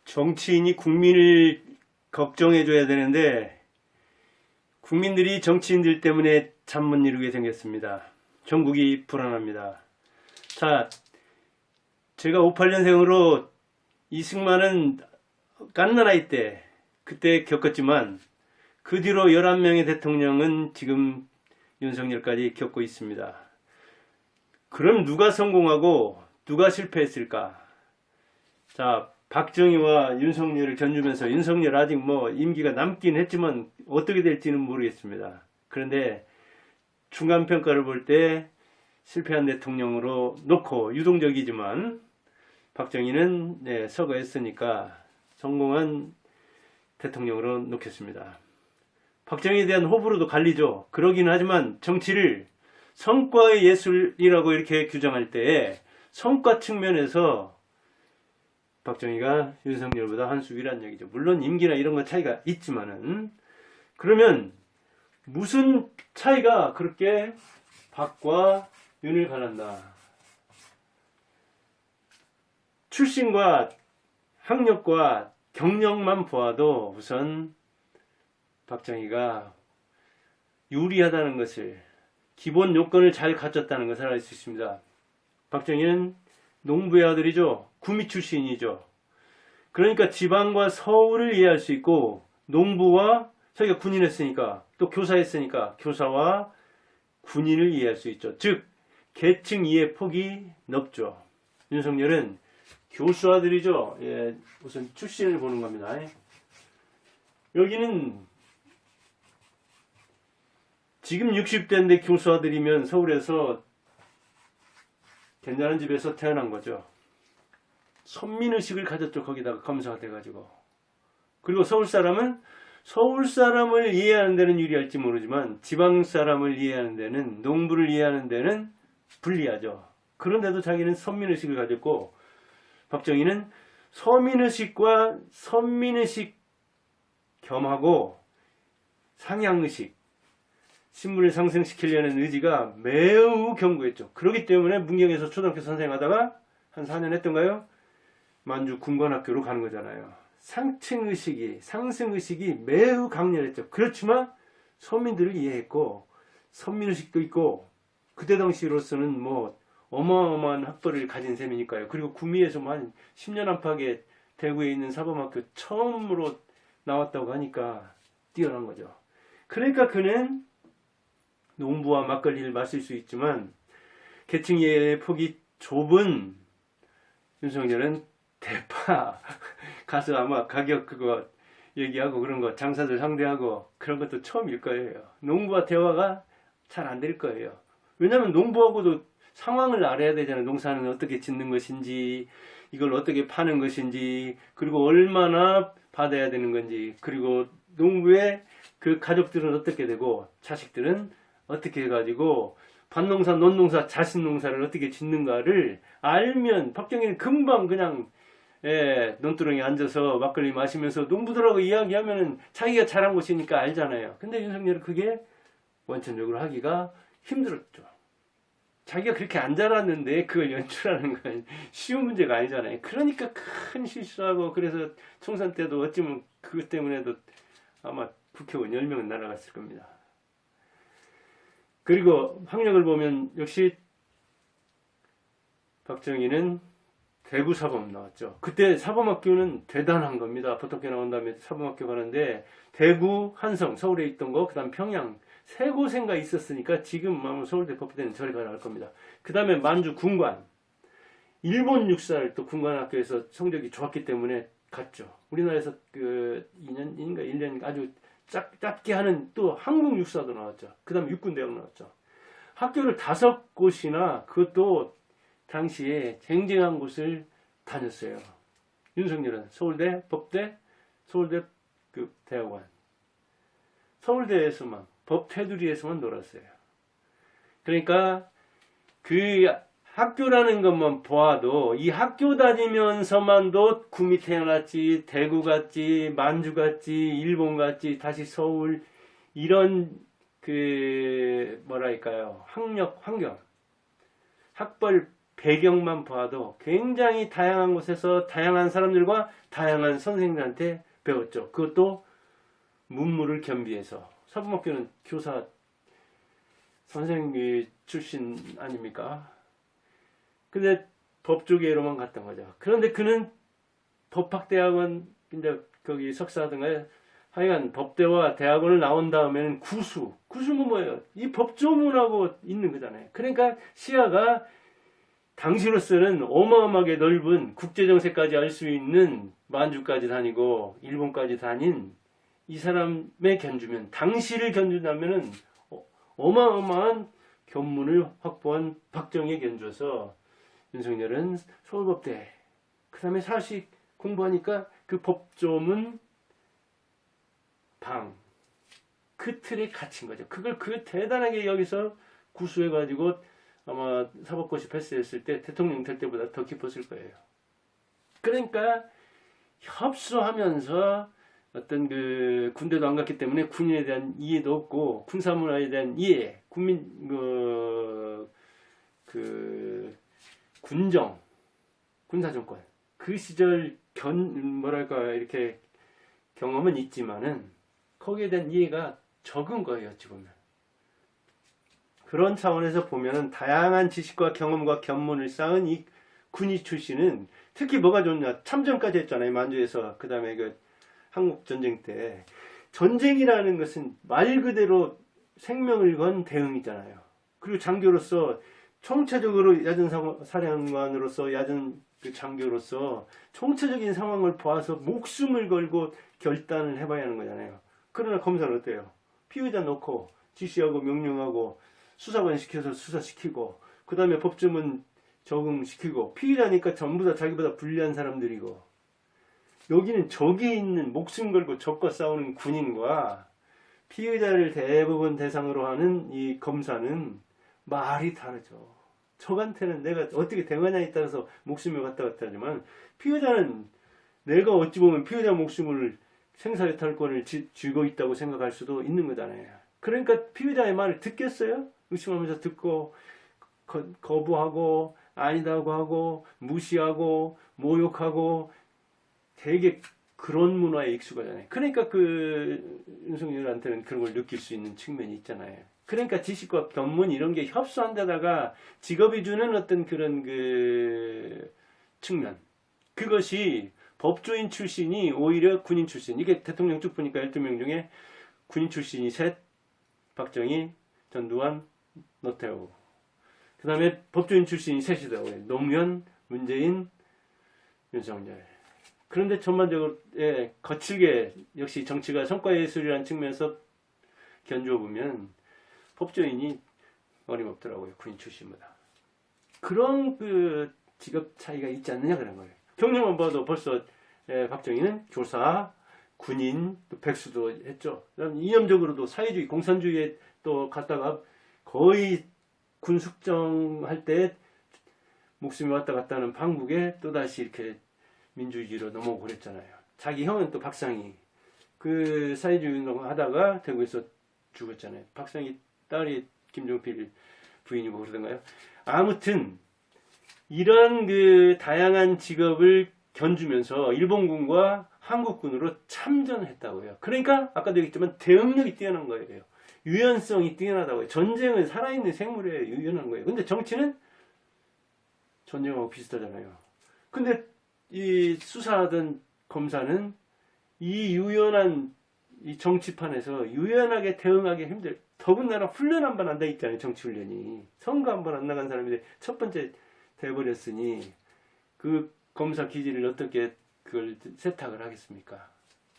정치인이 국민을 걱정해 줘야 되는데 국민들이 정치인들 때문에 잠 못 이루게 생겼습니다. 전국이 불안합니다. 자, 제가 58년생으로 이승만은 깐나라이 때 그때 겪었지만 그 뒤로 11명의 대통령은 지금 윤석열까지 겪고 있습니다. 그럼 누가 성공하고 누가 실패했을까? 자, 박정희와 윤석열을 견주면서 윤석열 아직 뭐 임기가 남긴 했지만 어떻게 될지는 모르겠습니다. 그런데 중간평가를 볼 때 실패한 대통령으로 놓고 유동적이지만 박정희는 서거했으니까 성공한 대통령으로 놓겠습니다. 박정희에 대한 호불호도 갈리죠. 그러긴 하지만 정치를 성과의 예술이라고 이렇게 규정할 때 성과 측면에서 박정희가 윤석열보다 한 수 위란 얘기죠. 물론 임기나 이런 거 차이가 있지만은 그러면 무슨 차이가 그렇게 박과 윤을 가른다. 출신과 학력과 경력만 보아도 우선 박정희가 유리하다는 것을, 기본 요건을 잘 갖췄다는 것을 알 수 있습니다. 박정희는 농부의 아들이죠. 구미 출신이죠. 그러니까 지방과 서울을 이해할 수 있고, 농부와 자기가 군인했으니까, 또 교사했으니까 교사와 군인을 이해할 수 있죠. 즉 계층 이해 폭이 넓죠. 윤석열은 교수 아들이죠. 우선 출신을 보는 겁니다. 여기는 지금 60대인데 교수 아들이면 서울에서 괜찮은 집에서 태어난 거죠. 선민의식을 가졌죠. 거기다가 검사가 돼가지고. 그리고 서울 사람은 서울 사람을 이해하는 데는 유리할지 모르지만 지방 사람을 이해하는 데는, 농부를 이해하는 데는 불리하죠. 그런데도 자기는 선민의식을 가졌고, 박정희는 서민의식과 선민의식 겸하고 상향의식, 신분을 상승시키려는 의지가 매우 견고했죠. 그렇기 때문에 문경에서 초등학교 선생하다가 한 4년 했던가요? 만주 군관학교로 가는 거잖아요. 상층의식이, 상승의식이 매우 강렬했죠. 그렇지만 서민들을 이해했고 선민의식도 있고 그때 당시로서는 뭐 어마어마한 학벌을 가진 셈이니까요. 그리고 구미에서 한 10년 안팎에 대구에 있는 사범학교 처음으로 나왔다고 하니까 뛰어난 거죠. 그러니까 그는 농부와 막걸리를 마실 수 있지만 계층의 폭이 좁은 윤석열은 대파 가서 아마 가격 그거 얘기하고 그런 거 장사들 상대하고 그런 것도 처음일 거예요. 농부와 대화가 잘 안 될 거예요. 왜냐하면 농부하고도 상황을 알아야 되잖아요. 농사는 어떻게 짓는 것인지, 이걸 어떻게 파는 것인지, 그리고 얼마나 받아야 되는 건지, 그리고 농부의 그 가족들은 어떻게 되고 자식들은 어떻게 해가지고 밭농사, 논농사, 자신농사를 어떻게 짓는가를 알면 박정희는 금방 그냥 논두렁에 앉아서 막걸리 마시면서 농부들하고 이야기하면 자기가 잘한 곳이니까 알잖아요. 근데 윤석열은 그게 원천적으로 하기가 힘들었죠. 자기가 그렇게 안 자랐는데 그걸 연출하는 건 쉬운 문제가 아니잖아요. 그러니까 큰 실수하고, 그래서 총선 때도 어찌면 그것 때문에도 아마 국회의원 10명은 날아갔을 겁니다. 그리고 학력을 보면 역시 박정희는 대구 사범 나왔죠. 그때 사범학교는 대단한 겁니다. 포토교 나온 다음에 사범학교 가는데 대구, 한성, 서울에 있던 거, 그 다음 평양 세 곳인가 있었으니까 지금 서울대 법대는 저리 가야 할 겁니다. 그 다음에 만주 군관, 일본 육사를 또 군관학교에서 성적이 좋았기 때문에 갔죠. 우리나라에서 그 2년인가 1년 아주 짧게 하는 또 한국 육사도 나왔죠. 그 다음에 육군대학 나왔죠. 학교를 5곳이나 그것도 당시에 쟁쟁한 곳을 다녔어요. 윤석열은 서울대, 법대, 서울대 그 대학원, 서울대에서만, 법 테두리에서만 놀았어요. 그러니까 그 학교라는 것만 보아도 이 학교 다니면서만도 구미 태어났지, 대구 갔지, 만주 갔지, 일본 갔지, 다시 서울, 이런 그 뭐랄까요, 학력, 환경, 학벌 배경만 봐도 굉장히 다양한 곳에서 다양한 사람들과 다양한 선생님들한테 배웠죠. 그것도 문무를 겸비해서. 사부목교는 교사 선생님 출신 아닙니까? 근데 법조계로만 갔던 거죠. 그런데 그는 법학대학원 이제 거기 석사하던가 하여간 법대와 대학원을 나온 다음에는 구수는 뭐예요? 이 법조문하고 있는 거잖아요. 그러니까 시야가 당시로서는 어마어마하게 넓은 국제정세까지 알 수 있는 만주까지 다니고 일본까지 다닌 이 사람의 견주면, 당시를 견준다면은 어마어마한 견문을 확보한 박정희에 견주어서 윤석열은 서울법대, 그 다음에 사식 공부하니까 그 법조문 방, 그 틀에 갇힌 거죠. 그걸 그 대단하게 여기서 구수해가지고 아마 사법고시 패스했을 때 대통령 될 때보다 더 깊었을 거예요. 그러니까 협소하면서 어떤 그 군대도 안 갔기 때문에 군인에 대한 이해도 없고 군사문화에 대한 이해, 국민 군정, 군사정권 그 시절 이렇게 경험은 있지만은 거기에 대한 이해가 적은 거예요, 어찌 보면. 그런 차원에서 보면은 다양한 지식과 경험과 견문을 쌓은 이 군인 출신은 특히 뭐가 좋냐, 참전까지 했잖아요, 만주에서. 그 다음에 그 한국 전쟁 때 전쟁이라는 것은 말 그대로 생명을 건 대응이잖아요. 그리고 장교로서 총체적으로 야전사령관으로서 야전 그 장교로서 총체적인 상황을 보아서 목숨을 걸고 결단을 해봐야 하는 거잖아요. 그러나 검사는 어때요? 피의자 놓고 지시하고 명령하고 수사관 시켜서 수사시키고 그 다음에 법조문 적응시키고 피의자니까 전부 다 자기보다 불리한 사람들이고, 여기는 적이 있는 목숨 걸고 적과 싸우는 군인과 피의자를 대부분 대상으로 하는 이 검사는 말이 다르죠. 적한테는 내가 어떻게 대응하냐에 따라서 목숨을 갖다 하지만 피의자는 내가 어찌 보면 피의자 목숨을 생사유탈권을 쥐고 있다고 생각할 수도 있는 거잖아요. 그러니까 피의자의 말을 듣겠어요? 의심하면서 듣고 거부하고 아니다고 하고 무시하고 모욕하고 되게 그런 문화에 익숙하잖아요. 그러니까 그 윤석열한테는 그런 걸 느낄 수 있는 측면이 있잖아요. 그러니까 지식과 견문 이런 게 협소한 데다가 직업이 주는 어떤 그런 그 측면, 그것이 법조인 출신이 오히려 군인 출신, 이게 대통령 쭉 보니까 12명 중에 군인 출신이 셋, 박정희, 전두환, 노태우. 그 다음에 법조인 출신이 셋이더라고요. 노무현, 문재인, 윤석열. 그런데 전반적으로 거칠게 역시 정치가 성과예술이라는 측면에서 견주어 보면 법조인이 어림없더라고요. 군인 출신보다. 그런 그 직업 차이가 있지 않느냐 그런 거예요. 경력만 봐도 벌써 박정희는 교사, 군인, 또 백수도 했죠. 이념적으로도 사회주의, 공산주의에 또 갔다가 거의 군 숙정할 때 목숨이 왔다 갔다 하는 방북에 또다시 이렇게 민주주의로 넘어오고 그랬잖아요. 자기 형은 또 박상희, 그 사회주의 운동 하다가 대구에서 죽었잖아요. 박상희 딸이 김종필 부인이고 그러던가요. 아무튼 이런 그 다양한 직업을 견주면서 일본군과 한국군으로 참전했다고요. 그러니까 아까도 얘기했지만 대응력이 뛰어난 거예요. 유연성이 뛰어나다고요. 전쟁은 살아있는 생물에 유연한 거예요. 근데 정치는 전쟁하고 비슷하잖아요. 근데 이 수사하던 검사는 이 유연한 이 정치판에서 유연하게 대응하기 힘들. 더군다나 훈련 한 번 안 돼 있잖아요. 정치 훈련이. 선거 한 번 안 나간 사람인데 첫 번째 돼버렸으니 그 검사 기질을 어떻게 그걸 세탁을 하겠습니까?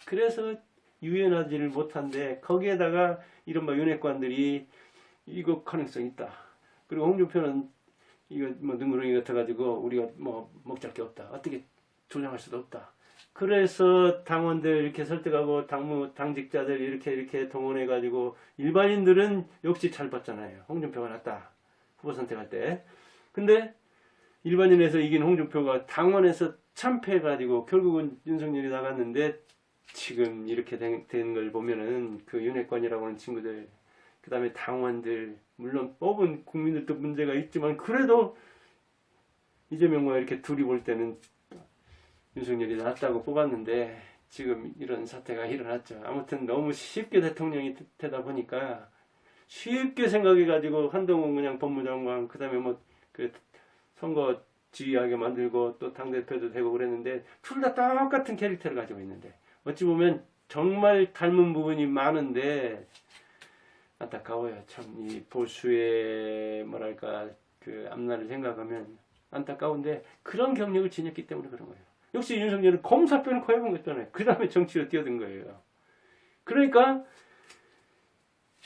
그래서 유연하지를 못한데 거기에다가 이른바 윤핵관들이 이거 가능성 있다. 그리고 홍준표는 이거 뭐 능구렁이 같아가지고 우리가 뭐 먹잘 게 없다. 어떻게 조장할 수도 없다. 그래서 당원들 이렇게 설득하고 당직자들 이렇게 동원해가지고 일반인들은 역시 잘 봤잖아요. 홍준표가 낫다. 후보 선택할 때. 근데 일반인에서 이긴 홍준표가 당원에서 참패해가지고 결국은 윤석열이 나갔는데 지금 이렇게 된 걸 보면은 그 윤핵관이라고 하는 친구들, 그 다음에 당원들, 물론 뽑은 국민들도 문제가 있지만 그래도 이재명과 이렇게 둘이 볼 때는 윤석열이 낫다고 뽑았는데 지금 이런 사태가 일어났죠. 아무튼 너무 쉽게 대통령이 되다 보니까 쉽게 생각해가지고 한동훈 그냥 법무장관 그다음에 뭐 그 선거 지휘하게 만들고 또 당대표도 되고 그랬는데 둘 다 똑같은 캐릭터를 가지고 있는데 어찌 보면 정말 닮은 부분이 많은데 안타까워요. 참 이 보수의 뭐랄까 그 앞날을 생각하면 안타까운데 그런 경력을 지녔기 때문에 그런 거예요. 역시 윤석열은 검사 빼놓고 해본 거잖아요. 그 다음에 정치로 뛰어든 거예요. 그러니까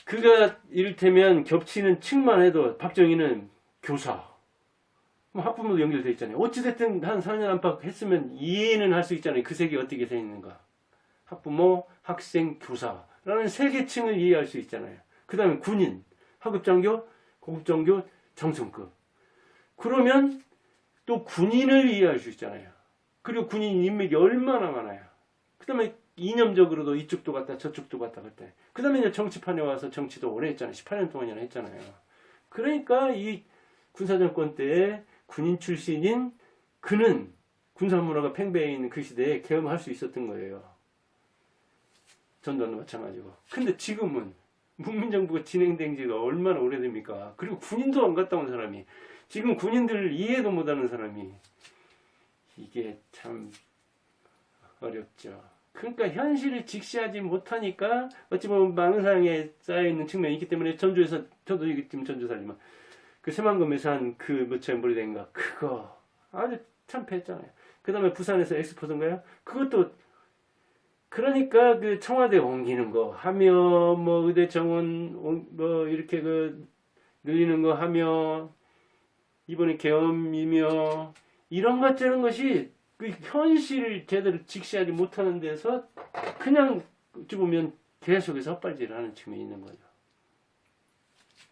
그가 이를테면 겹치는 층만 해도 박정희는 교사, 학부모도 연결돼 있잖아요. 어찌됐든 한 4년 안팎 했으면 이해는 할 수 있잖아요. 그 색이 어떻게 돼 있는가. 학부모, 학생, 교사라는 세 계층을 이해할 수 있잖아요. 그 다음에 군인, 하급장교, 고급장교, 정성급. 그러면 또 군인을 이해할 수 있잖아요. 그리고 군인 인맥이 얼마나 많아요. 그 다음에 이념적으로도 이쪽도 갔다 저쪽도 갔다 그때. 그 다음에 이제 정치판에 와서 정치도 오래 했잖아요. 18년 동안이나 했잖아요. 그러니까 이 군사정권 때에 군인 출신인 그는 군사문화가 팽배해 있는 그 시대에 경험할 수 있었던 거예요. 전두환도 마찬가지고. 근데 지금은 문민정부가 진행된 지가 얼마나 오래됩니까? 그리고 군인도 안 갔다 온 사람이 지금 군인들을 이해도 못하는 사람이 이게 참 어렵죠. 그러니까 현실을 직시하지 못하니까 어찌 보면 망상에 쌓여있는 측면이 있기 때문에 전주에서 저도 지금 전주 살지만 그 새만금에서 한 그 몇천 불이된가 그거 아주 참패했잖아요. 그 다음에 부산에서 엑스포던가요? 그것도 그러니까 그 청와대 옮기는 거 하며 뭐 의대 정원 뭐 이렇게 그 늘리는 거 하며 이번에 계엄이며 이런 것 저런 것이 그 현실을 제대로 직시하지 못하는 데서 그냥 어찌 보면 계속해서 헛발질을 하는 측면이 있는 거죠.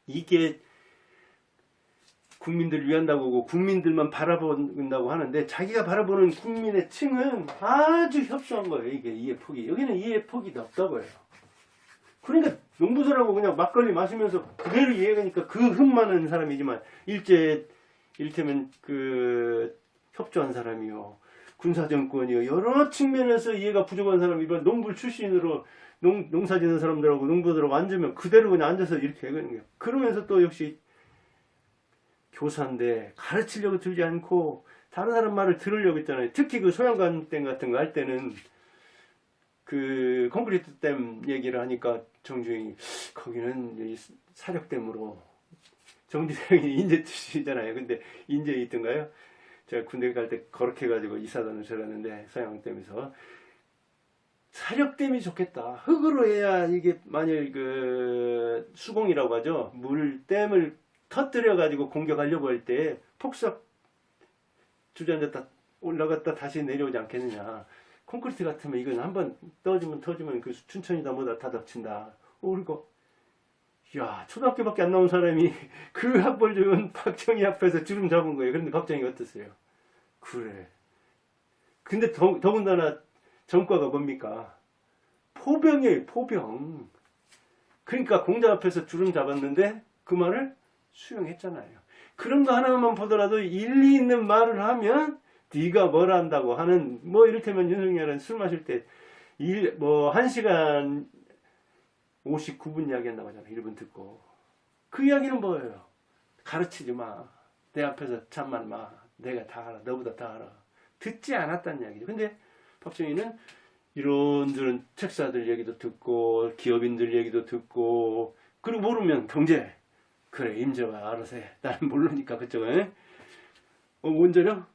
이게 국민들을 위한다고 하고 국민들만 바라본다고 하는데 자기가 바라보는 국민의 층은 아주 협소한 거예요. 이게 이해 폭이. 여기는 이해 폭이 없다고요. 그러니까 농부들하고 그냥 막걸리 마시면서 그대로 이해하니까 그 흠 많은 사람이지만 일테면 그 협조한 사람이요. 군사정권이요. 여러 측면에서 이해가 부족한 사람이 농부 출신으로 농사 짓는 사람들하고 농부들하고 앉으면 그대로 그냥 앉아서 이렇게 해가는 거예요. 그러면서 또 역시 교사인데 가르치려고 들지 않고 다른 사람 말을 들으려고 했잖아요. 특히 그 소양관댐 같은 거 할 때는 그 콘크리트 댐 얘기를 하니까 정주영이 거기는 사력댐으로 정주영이 인제 출신이잖아요. 근데 인제에 있던가요? 제가 군대 갈 때 그렇게 해가지고 이사단을 들었는데 소양댐에서 사력댐이 좋겠다. 흙으로 해야 이게 만일 그 수공이라고 하죠. 물댐을 터뜨려가지고 공격하려고 할 때 폭삭 주저앉았다 올라갔다 다시 내려오지 않겠느냐. 콘크리트 같으면 이건 한번 터지면 그 춘천이다 뭐다 다 덮친다. 그리고 야 초등학교밖에 안 나온 사람이 그 학벌 좋은 박정희 앞에서 주름 잡은 거예요. 그런데 박정희가 어땠어요? 그래. 근데 더군다나 전과가 뭡니까? 포병이에요. 포병. 그러니까 공자 앞에서 주름 잡았는데 그 말을 수용했잖아요. 그런 거 하나만 보더라도 일리 있는 말을 하면 네가 뭘 한다고 하는 뭐 이를테면 윤석열은 술 마실 때 뭐 1시간 59분 이야기 한다고 하잖아요. 1분 듣고 그 이야기는 뭐예요? 가르치지 마. 내 앞에서 참만 마. 내가 다 알아. 너보다 다 알아. 듣지 않았다는 이야기죠. 근데 박정희는 이런저런 책사들 얘기도 듣고 기업인들 얘기도 듣고 그리고 모르면 경제 그래 임자가 알아서 해. 나는 모르니까 그쪽은 원자력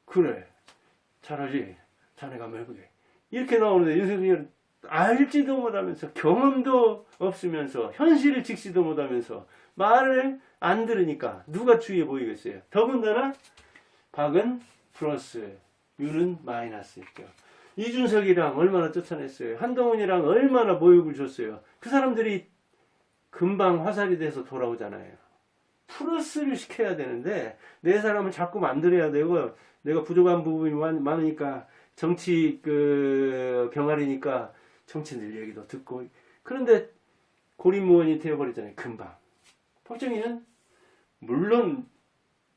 그래 잘하지 자네가 한번 해보게 이렇게 나오는데 윤석열 알지도 못하면서 경험도 없으면서 현실을 직시도 못하면서 말을 안 들으니까 누가 주의해 보이겠어요. 더군다나 박은 플러스 유는 마이너스였죠. 이준석이랑 얼마나 쫓아냈어요. 한동훈이랑 얼마나 모욕을 줬어요. 그 사람들이 금방 화살이 돼서 돌아오잖아요. 플러스를 시켜야 되는데 내 사람을 자꾸 만들어야 되고 내가 부족한 부분이 많으니까 정치 그 병아리니까 정치인들 얘기도 듣고 그런데 고립무원이 되어버리잖아요. 금방. 박정희는 물론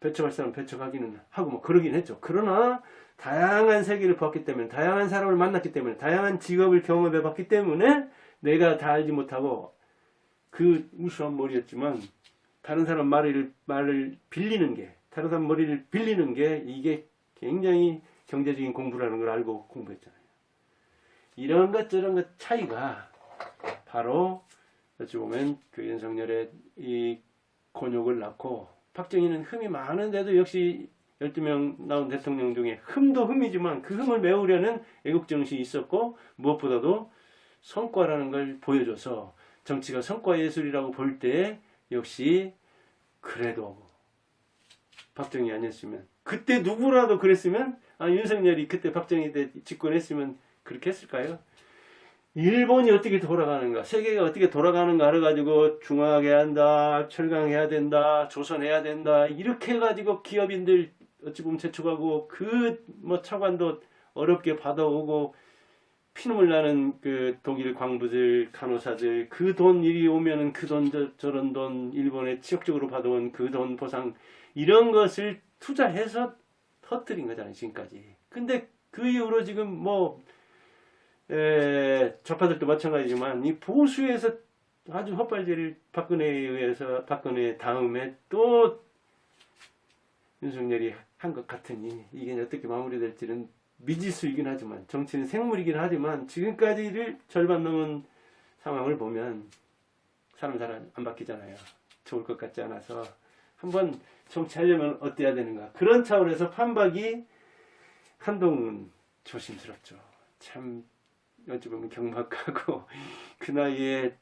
배척할 사람 배척하기는 하고 뭐 그러긴 했죠. 그러나 다양한 세계를 봤기 때문에, 다양한 사람을 만났기 때문에, 다양한 직업을 경험해 봤기 때문에 내가 다 알지 못하고 그 우수한 머리였지만 다른 사람 말을 빌리는 게, 다른 사람 머리를 빌리는 게 이게 굉장히 경제적인 공부라는 걸 알고 공부했잖아요. 이런 것 저런 것 차이가 바로 어찌 보면 그 윤석열의 이 곤욕을 낳고, 박정희는 흠이 많은데도 역시 12명 나온 대통령 중에 흠도 흠이지만 그 흠을 메우려는 애국정신이 있었고, 무엇보다도 성과라는 걸 보여줘서 정치가 성과 예술이라고 볼 때 역시 그래도 박정희 아니었으면, 그때 누구라도 그랬으면, 윤석열이 그때 박정희 때 집권했으면 그렇게 했을까요? 일본이 어떻게 돌아가는가, 세계가 어떻게 돌아가는가 알아가지고 중화해야 한다, 철강해야 된다, 조선해야 된다, 이렇게 해가지고 기업인들 어찌 보면 재촉하고 그 뭐 차관도 어렵게 받아오고 피눈물 나는 그 독일 광부들, 간호사들, 그 돈 이리 오면은 그 돈 저런 돈, 일본에 지역적으로 받아온 그 돈 보상, 이런 것을 투자해서 터뜨린 거잖아요, 지금까지. 근데 그 이후로 지금 뭐 좌파들도 마찬가지지만 이 보수에서 아주 헛발질을 박근혜에 의해서, 박근혜 다음에 또 윤석열이 한 것 같으니 이게 어떻게 마무리될지는 미지수이긴 하지만, 정치는 생물이긴 하지만 지금까지를 절반 넘은 상황을 보면 사람 잘 안 바뀌잖아요. 좋을 것 같지 않아서 한번 정치하려면 어때야 되는가, 그런 차원에서 판박이 한동훈 조심스럽죠. 참 어찌 보면 경박하고 그 나이에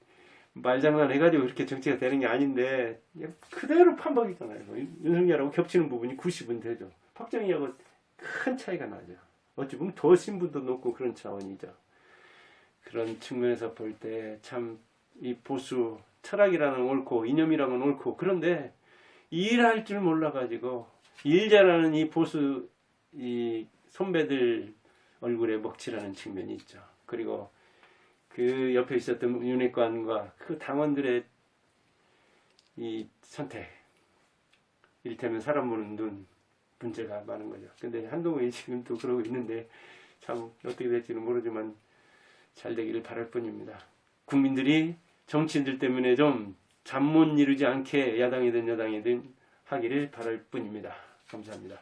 말장난 해가지고 그렇게 정치가 되는 게 아닌데 그대로 판박이잖아요. 윤석열하고 겹치는 부분이 90은 되죠. 박정희하고 큰 차이가 나죠. 어찌 보면 더 신분도 높고 그런 차원이죠. 그런 측면에서 볼 때 참 이 보수 철학이라는 옳고 이념이라는 옳고, 그런데 일할 줄 몰라가지고 일 잘하는 이 보수 이 선배들 얼굴에 먹칠하는 측면이 있죠. 그리고 그 옆에 있었던 윤핵관과 그 당원들의 이 선택, 이를테면 사람 보는 눈, 문제가 많은 거죠. 근데 한동훈이 지금 또 그러고 있는데 참 어떻게 될지는 모르지만 잘 되기를 바랄 뿐입니다. 국민들이 정치인들 때문에 좀 잠 못 이루지 않게 야당이든 여당이든 하기를 바랄 뿐입니다. 감사합니다.